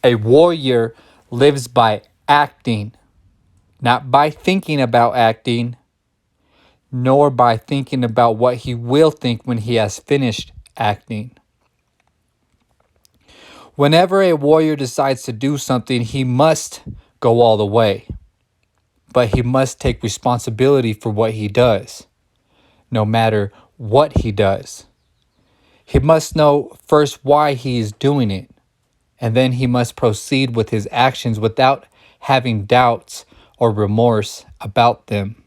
A warrior lives by acting, not by thinking about acting, nor by thinking about what he will think when he has finished acting. Whenever a warrior decides to do something, he must go all the way. But he must take responsibility for what he does, no matter what he does. He must know first why he is doing it, and then he must proceed with his actions without having doubts or remorse about them.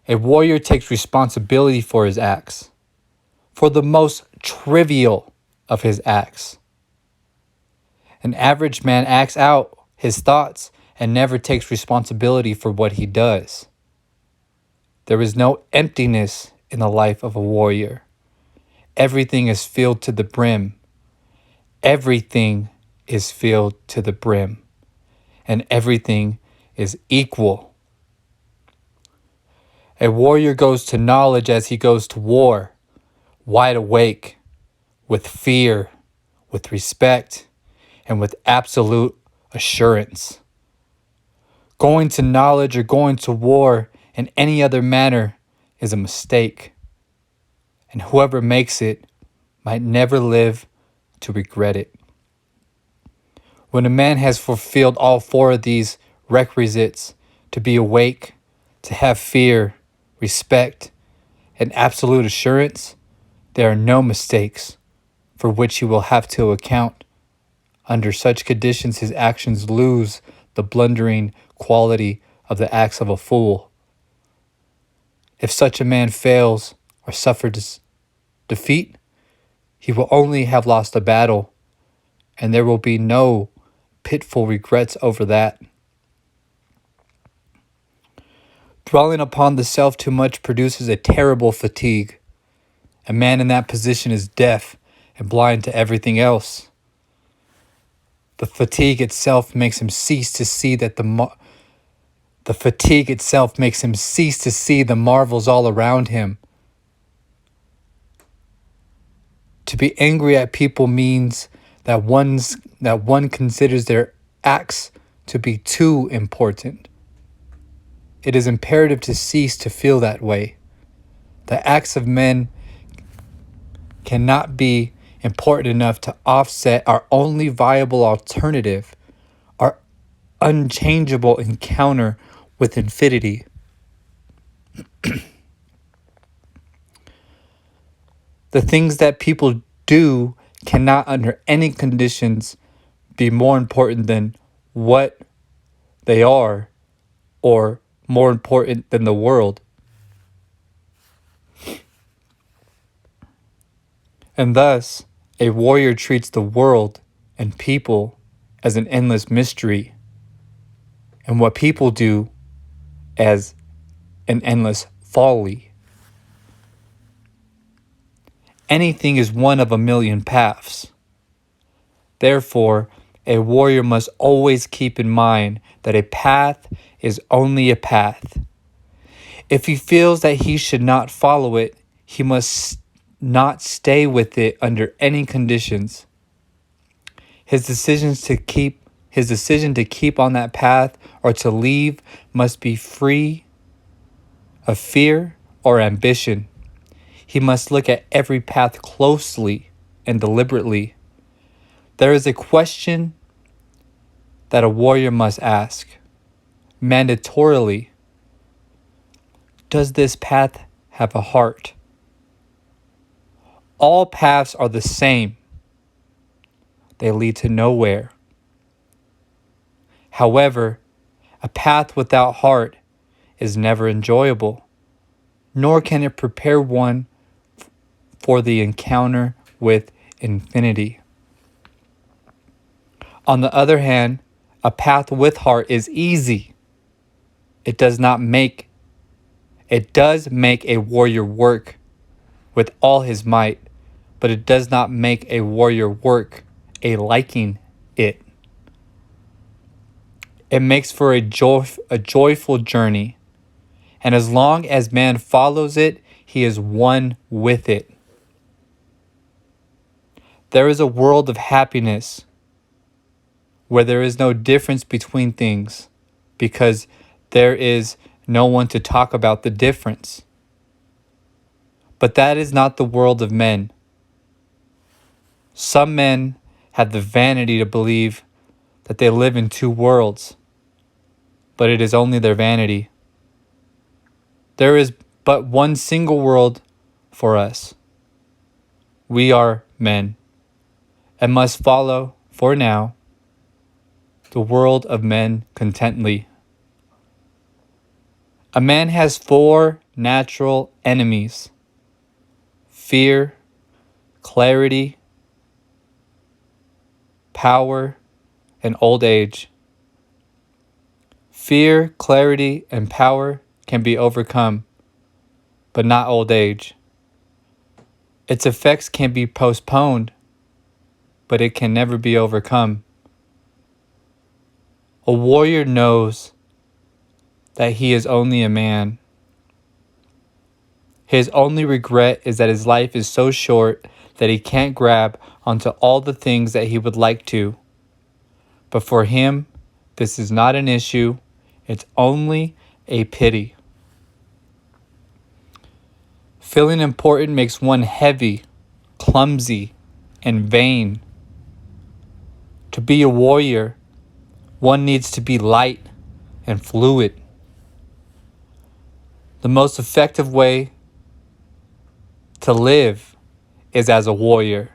A warrior takes responsibility for his acts, for the most trivial of his acts. An average man acts out his thoughts and never takes responsibility for what he does. There is no emptiness in the life of a warrior. Everything is filled to the brim. Everything is filled to the brim. And everything is equal. A warrior goes to knowledge as he goes to war, wide awake, with fear, with respect, and with absolute assurance. Going to knowledge or going to war in any other manner is a mistake, and whoever makes it might never live to regret it. When a man has fulfilled all four of these requisites, to be awake, to have fear, respect, and absolute assurance, there are no mistakes for which he will have to account. Under such conditions, his actions lose the blundering quality of the acts of a fool. If such a man fails or suffers defeat, he will only have lost a battle, and there will be no pitiful regrets over that. Dwelling upon the self too much produces a terrible fatigue. A man in that position is deaf and blind to everything else. The fatigue itself makes him cease to see the marvels all around him. To be angry at people means that one considers their acts to be too important. It is imperative to cease to feel that way. The acts of men cannot be important enough to offset our only viable alternative, our unchangeable encounter with infinity. The things that people do cannot under any conditions be more important than what they are or more important than the world. And thus, a warrior treats the world and people as an endless mystery, and what people do as an endless folly. Anything is one of a million paths. Therefore, a warrior must always keep in mind that a path is only a path. If he feels that he should not follow it, he must not stay with it under any conditions. His decision to keep on that path or to leave must be free of fear or ambition. He must look at every path closely and deliberately. There is a question that a warrior must ask, mandatorily. Does this path have a heart? All paths are the same. They lead to nowhere. However, a path without heart is never enjoyable, nor can it prepare one for the encounter with infinity. On the other hand, a path with heart is easy. It does make a warrior work with all his might, but it does not make a warrior work a liking it. It makes for a joyful journey, and as long as man follows it, he is one with it. There is a world of happiness where there is no difference between things because there is no one to talk about the difference. But that is not the world of men. Some men have the vanity to believe that they live in two worlds, but it is only their vanity. There is but one single world for us. We are men, and must follow, for now, the world of men contently. A man has 4 natural enemies: fear, clarity, power, and old age. Fear, clarity, and power can be overcome, but not old age. Its effects can be postponed, but it can never be overcome. A warrior knows that he is only a man. His only regret is that his life is so short that he can't grab onto all the things that he would like to. But for him, this is not an issue. It's only a pity. Feeling important makes one heavy, clumsy, and vain. To be a warrior, one needs to be light and fluid. The most effective way to live is as a warrior.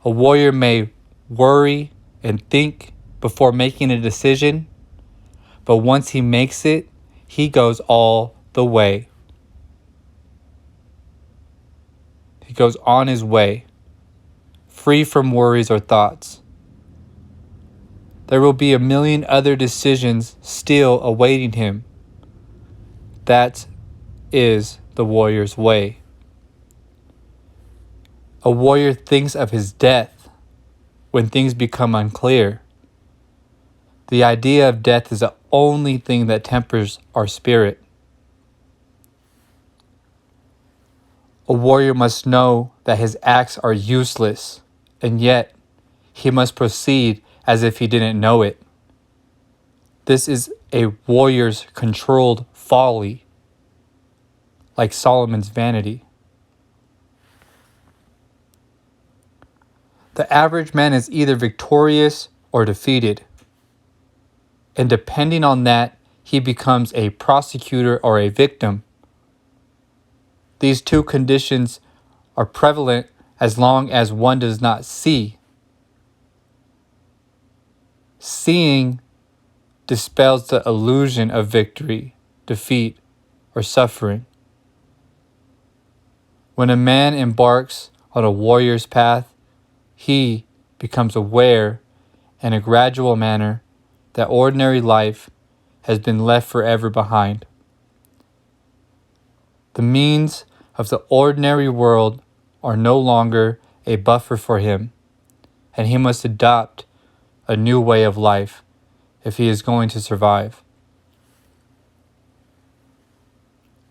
A warrior may worry and think before making a decision, but once he makes it, he goes all the way. He goes on his way, free from worries or thoughts. There will be a million other decisions still awaiting him. That is the warrior's way. A warrior thinks of his death when things become unclear. The idea of death is the only thing that tempers our spirit. A warrior must know that his acts are useless, and yet he must proceed as if he didn't know it. This is a warrior's controlled folly, like Solomon's vanity. The average man is either victorious or defeated. And depending on that, he becomes a prosecutor or a victim. These two conditions are prevalent as long as one does not see. Seeing dispels the illusion of victory, defeat, or suffering. When a man embarks on a warrior's path, he becomes aware in a gradual manner that ordinary life has been left forever behind. The means of the ordinary world are no longer a buffer for him, and he must adopt a new way of life if he is going to survive.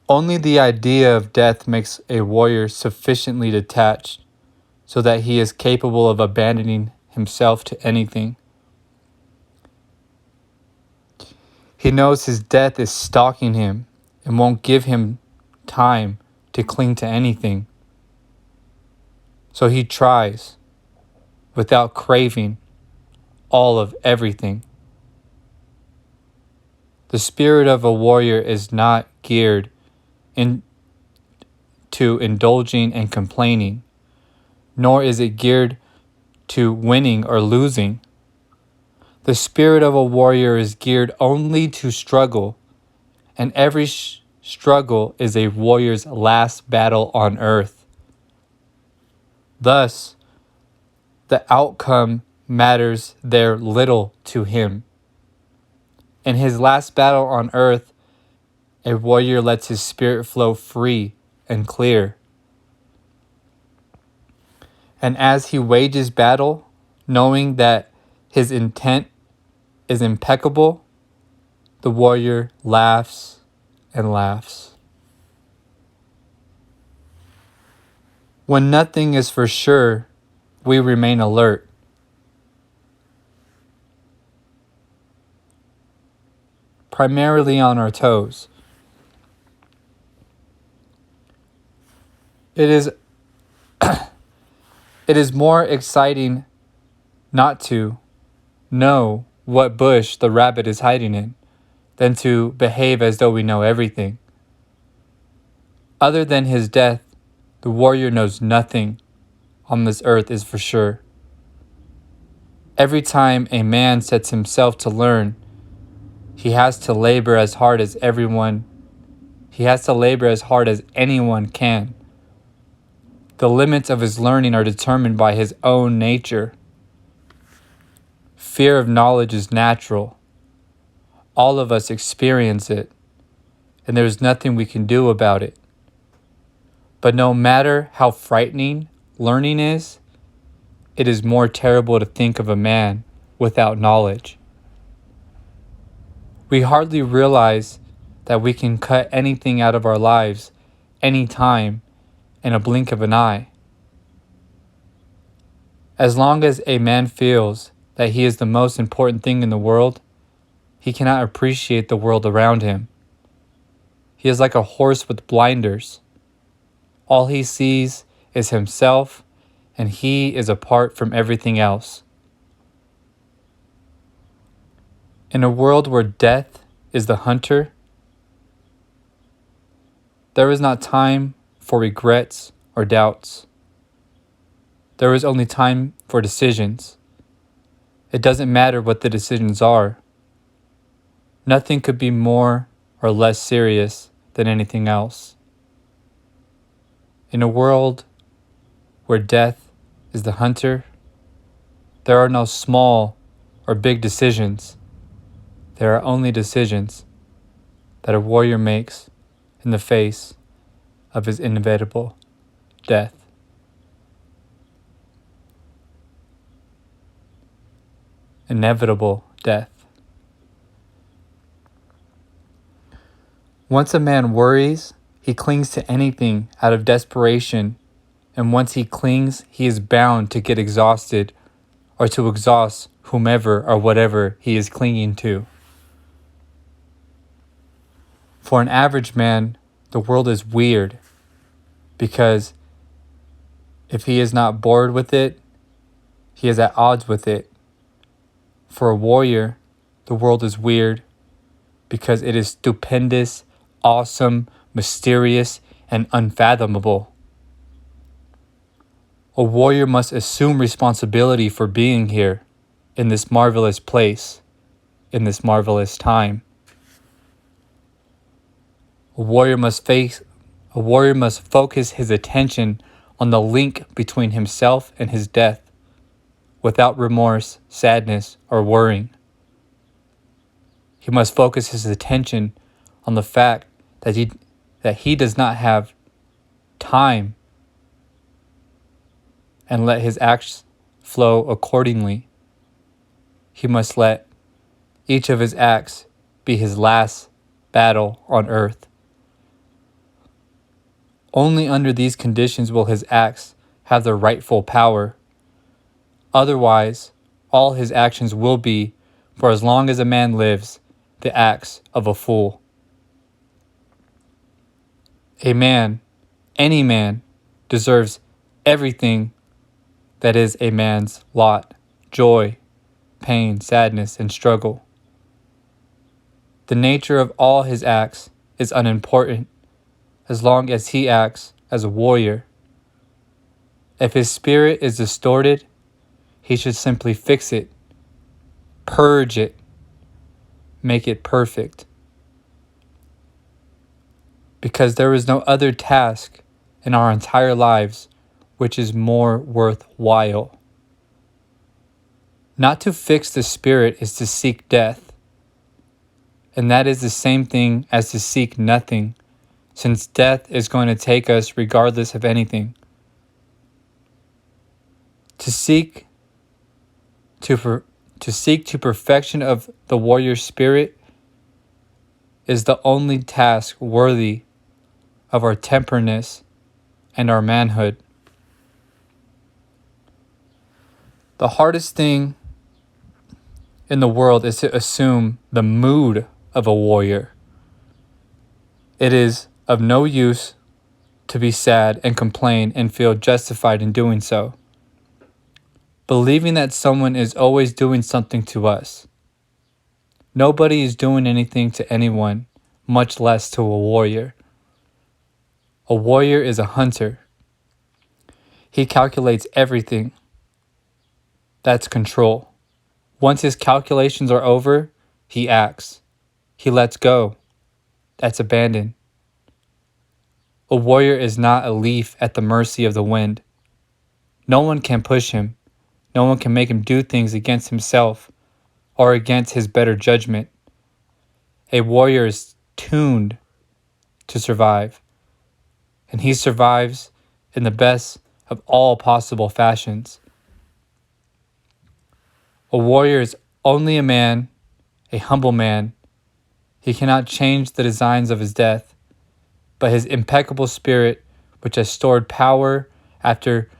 Only the idea of death makes a warrior sufficiently detached so that he is capable of abandoning himself to anything. He knows his death is stalking him and won't give him time to cling to anything. So he tries, without craving, all of everything. The spirit of a warrior is not geared into indulging and complaining, nor is it geared to winning or losing. The spirit of a warrior is geared only to struggle, and every struggle is a warrior's last battle on earth. Thus, the outcome matters there little to him. In his last battle on earth, a warrior lets his spirit flow free and clear. And as he wages battle, knowing that his intent is impeccable, the warrior laughs and laughs. When nothing is for sure, we remain alert. primarily on our toes. It is it is more exciting not to know what bush the rabbit is hiding in than to behave as though we know everything. Other than his death, the warrior knows nothing on this earth is for sure. Every time a man sets himself to learn, he has to labor as hard as anyone can. The limits of his learning are determined by his own nature. Fear of knowledge is natural. All of us experience it, and there is nothing we can do about it. But no matter how frightening learning is, it is more terrible to think of a man without knowledge. We hardly realize that we can cut anything out of our lives anytime in a blink of an eye. As long as a man feels that he is the most important thing in the world, he cannot appreciate the world around him. He is like a horse with blinders. All he sees is himself, and he is apart from everything else. In a world where death is the hunter, there is not time for regrets or doubts. There is only time for decisions. It doesn't matter what the decisions are. Nothing could be more or less serious than anything else. In a world where death is the hunter, there are no small or big decisions. There are only decisions that a warrior makes in the face of his inevitable death. Inevitable death. Once a man worries, he clings to anything out of desperation, and once he clings, he is bound to get exhausted or to exhaust whomever or whatever he is clinging to. For an average man, the world is weird because if he is not bored with it, he is at odds with it. For a warrior, the world is weird because it is stupendous, awesome, mysterious, and unfathomable. A warrior must assume responsibility for being here in this marvelous place, in this marvelous time. A warrior must focus his attention on the link between himself and his death, without remorse, sadness, or worrying. He must focus his attention on the fact that he does not have time, and let his acts flow accordingly. He must let each of his acts be his last battle on earth. Only under these conditions will his acts have their rightful power. Otherwise, all his actions will be, for as long as a man lives, the acts of a fool. A man, any man, deserves everything that is a man's lot: joy, pain, sadness, and struggle. The nature of all his acts is unimportant as long as he acts as a warrior. If his spirit is distorted, he should simply fix it, purge it, make it perfect. Because there is no other task in our entire lives which is more worthwhile. Not to fix the spirit is to seek death, and that is the same thing as to seek nothing, since death is going to take us regardless of anything. To seek to perfection of the warrior spirit is the only task worthy of our temperance and our manhood. The hardest thing in the world is to assume the mood of a warrior. It is of no use to be sad and complain and feel justified in doing so. Believing that someone is always doing something to us. Nobody is doing anything to anyone, much less to a warrior. A warrior is a hunter. He calculates everything. That's control. Once his calculations are over, he acts. He lets go. That's abandon. A warrior is not a leaf at the mercy of the wind. No one can push him. No one can make him do things against himself or against his better judgment. A warrior is tuned to survive, and he survives in the best of all possible fashions. A warrior is only a man, a humble man. He cannot change the designs of his death, but his impeccable spirit, which has stored power after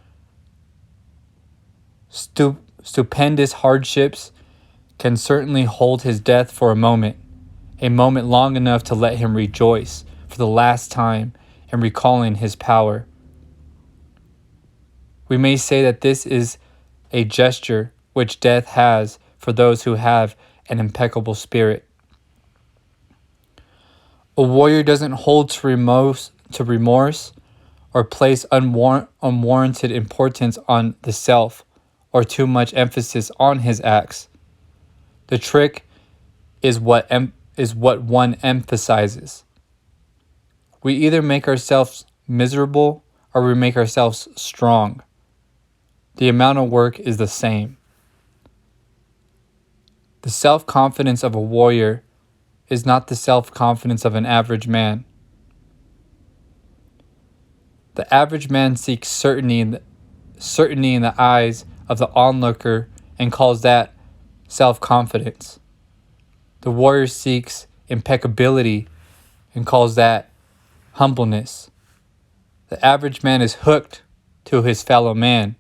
stupendous hardships, can certainly hold his death for a moment long enough to let him rejoice for the last time in recalling his power. We may say that this is a gesture which death has for those who have an impeccable spirit. A warrior doesn't hold to remorse or place unwarranted importance on the self or too much emphasis on his acts. The trick is what one emphasizes. We either make ourselves miserable or we make ourselves strong. The amount of work is the same. The self-confidence of a warrior is not the self-confidence of an average man. The average man seeks certainty in the eyes of the onlooker and calls that self-confidence. The warrior seeks impeccability and calls that humbleness. The average man is hooked to his fellow man,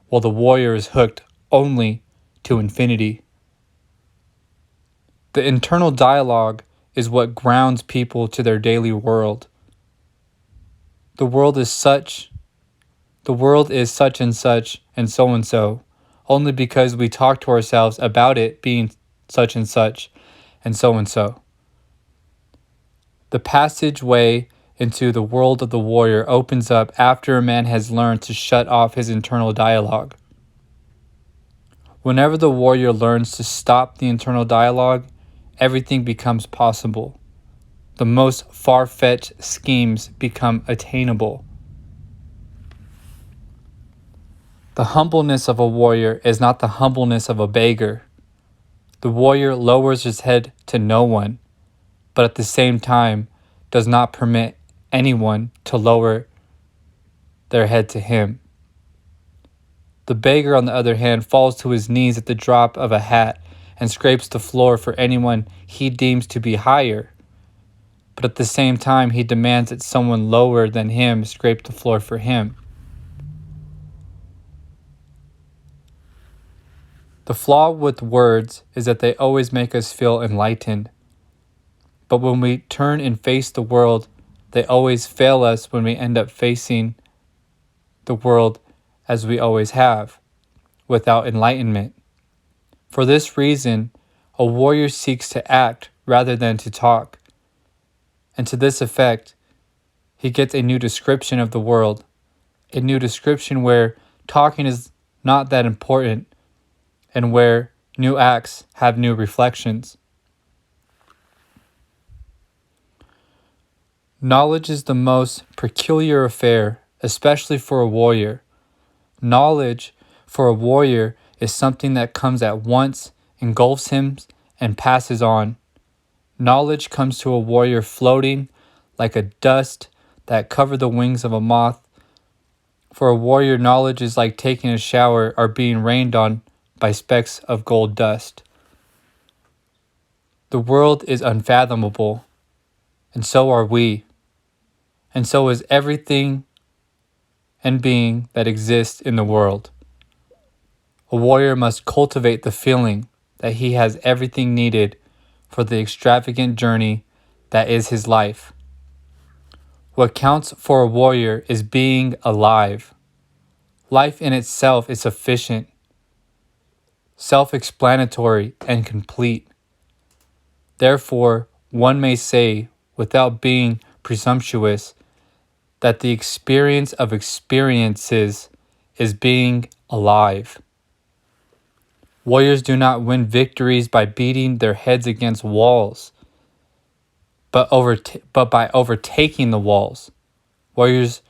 while the warrior is hooked only to infinity. The internal dialogue is what grounds people to their daily world. The world is such and such and so, only because we talk to ourselves about it being such and so. The passageway into the world of the warrior opens up after a man has learned to shut off his internal dialogue. Whenever the warrior learns to stop the internal dialogue, everything becomes possible. The most far-fetched schemes become attainable. The humbleness of a warrior is not the humbleness of a beggar. The warrior lowers his head to no one, but at the same time does not permit anyone to lower their head to him. The beggar, on the other hand, falls to his knees at the drop of a hat and scrapes the floor for anyone he deems to be higher. But at the same time, he demands that someone lower than him scrape the floor for him. The flaw with words is that they always make us feel enlightened. But when we turn and face the world, they always fail us when we end up facing the world as we always have, without enlightenment. For this reason, a warrior seeks to act rather than to talk. And to this effect, he gets a new description of the world, a new description where talking is not that important and where new acts have new reflections. Knowledge is the most peculiar affair, especially for a warrior. Knowledge for a warrior is something that comes at once, engulfs him, and passes on. Knowledge comes to a warrior floating like a dust that covered the wings of a moth. For a warrior, knowledge is like taking a shower or being rained on by specks of gold dust. The world is unfathomable, and so are we. And so is everything and being that exists in the world. A warrior must cultivate the feeling that he has everything needed for the extravagant journey that is his life. What counts for a warrior is being alive. Life in itself is sufficient, self-explanatory, and complete. Therefore, one may say, without being presumptuous, that the experience of experiences is being alive. Warriors do not win victories by beating their heads against walls, but by overtaking the walls. Warriors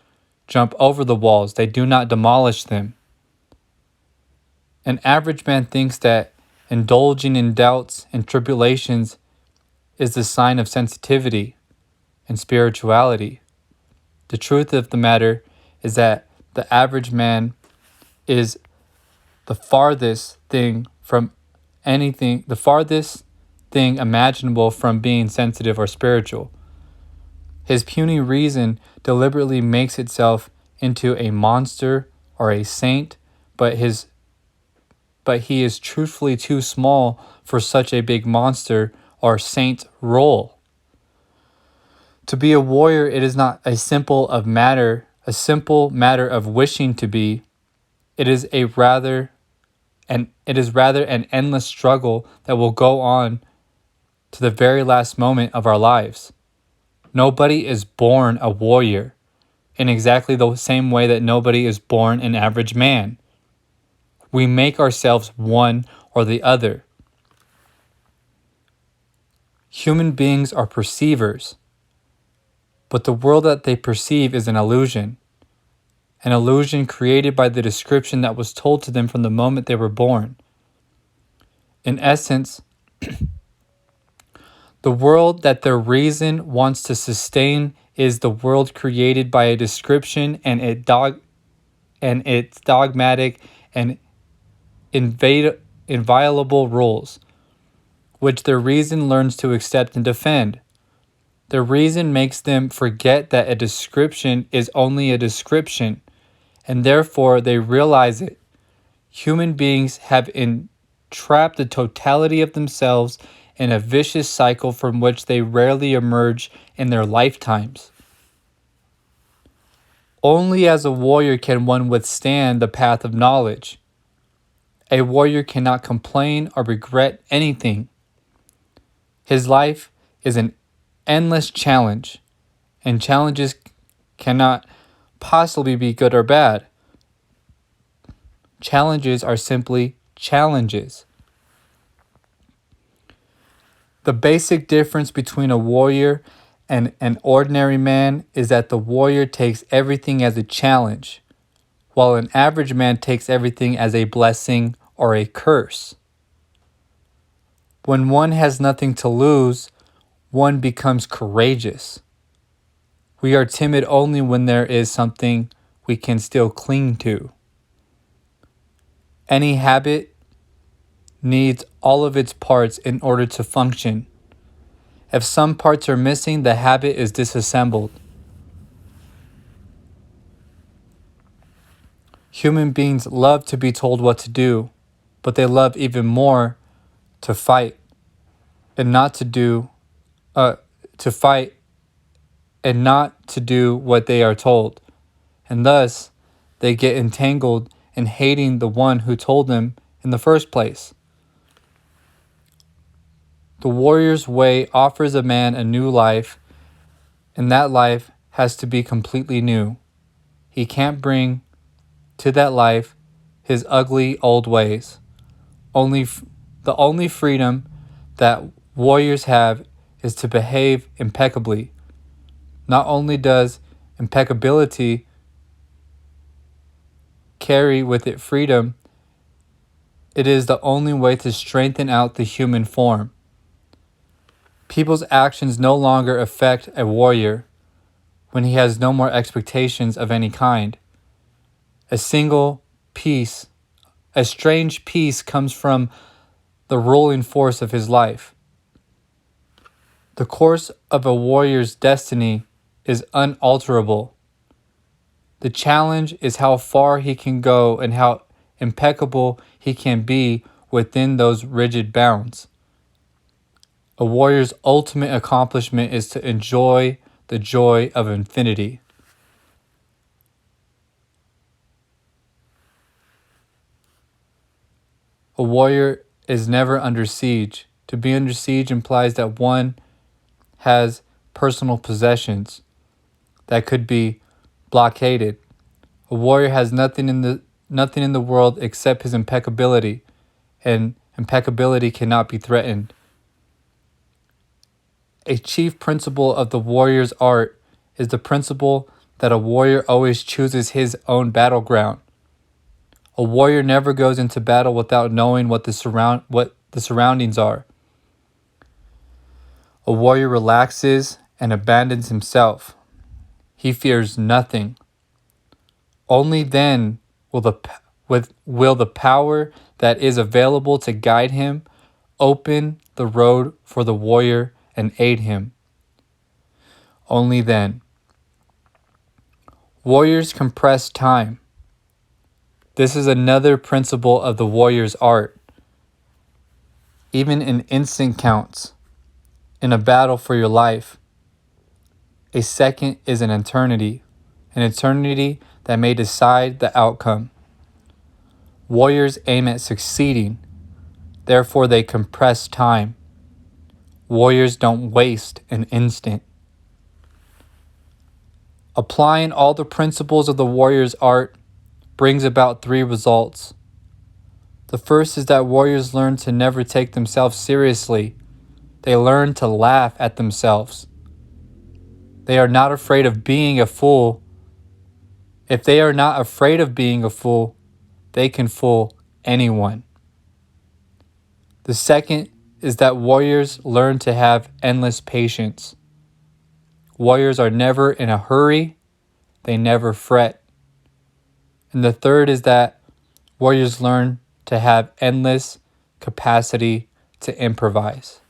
jump over the walls, they do not demolish them. An average man thinks that indulging in doubts and tribulations is the sign of sensitivity and spirituality. The truth of the matter is that the average man is the farthest thing imaginable from being sensitive or spiritual. His puny reason deliberately makes itself into a monster or a saint, but he is truthfully too small for such a big monster or saint role. To be a warrior, it is not a simple matter of wishing to be. It is rather an endless struggle that will go on to the very last moment of our lives. Nobody is born a warrior in exactly the same way that nobody is born an average man. We make ourselves one or the other. Human beings are perceivers, but the world that they perceive is an illusion created by the description that was told to them from the moment they were born. In essence, the world that their reason wants to sustain is the world created by a description and its dogmatic and inviolable rules, which their reason learns to accept and defend. Their reason makes them forget that a description is only a description, and therefore they realize it. Human beings have entrapped the totality of themselves in a vicious cycle from which they rarely emerge in their lifetimes. Only as a warrior can one withstand the path of knowledge. A warrior cannot complain or regret anything. His life is an endless challenge, and challenges cannot possibly be good or bad. Challenges are simply challenges. The basic difference between a warrior and an ordinary man is that the warrior takes everything as a challenge, while an average man takes everything as a blessing or a curse. When one has nothing to lose, one becomes courageous. We are timid only when there is something we can still cling to. Any habit needs all of its parts in order to function. If some parts are missing, the habit is disassembled. Human beings love to be told what to do, but they love even more to fight and not to do what they are told. And thus, they get entangled in hating the one who told them in the first place. The warrior's way offers a man a new life, and that life has to be completely new. He can't bring to that life his ugly old ways. The only freedom that warriors have is to behave impeccably. Not only does impeccability carry with it freedom, it is the only way to strengthen out the human form. People's actions no longer affect a warrior when he has no more expectations of any kind. A strange peace comes from the ruling force of his life. The course of a warrior's destiny is unalterable. The challenge is how far he can go and how impeccable he can be within those rigid bounds. A warrior's ultimate accomplishment is to enjoy the joy of infinity. A warrior is never under siege. To be under siege implies that one has personal possessions that could be blockaded. A warrior has nothing in the world except his impeccability, and impeccability cannot be threatened. A chief principle of the warrior's art is the principle that a warrior always chooses his own battleground. A warrior never goes into battle without knowing what the surroundings are. A warrior relaxes and abandons himself. He fears nothing. Only then will the power that is available to guide him open the road for the warrior and aid him. Only then. Warriors compress time. This is another principle of the warrior's art. Even an instant counts. In a battle for your life, a second is an eternity that may decide the outcome. Warriors aim at succeeding, therefore they compress time. Warriors don't waste an instant. Applying all the principles of the warrior's art brings about 3 results. The first is that warriors learn to never take themselves seriously. They learn to laugh at themselves. They are not afraid of being a fool. If they are not afraid of being a fool, they can fool anyone. The second is that warriors learn to have endless patience. Warriors are never in a hurry. They never fret. And the third is that warriors learn to have endless capacity to improvise.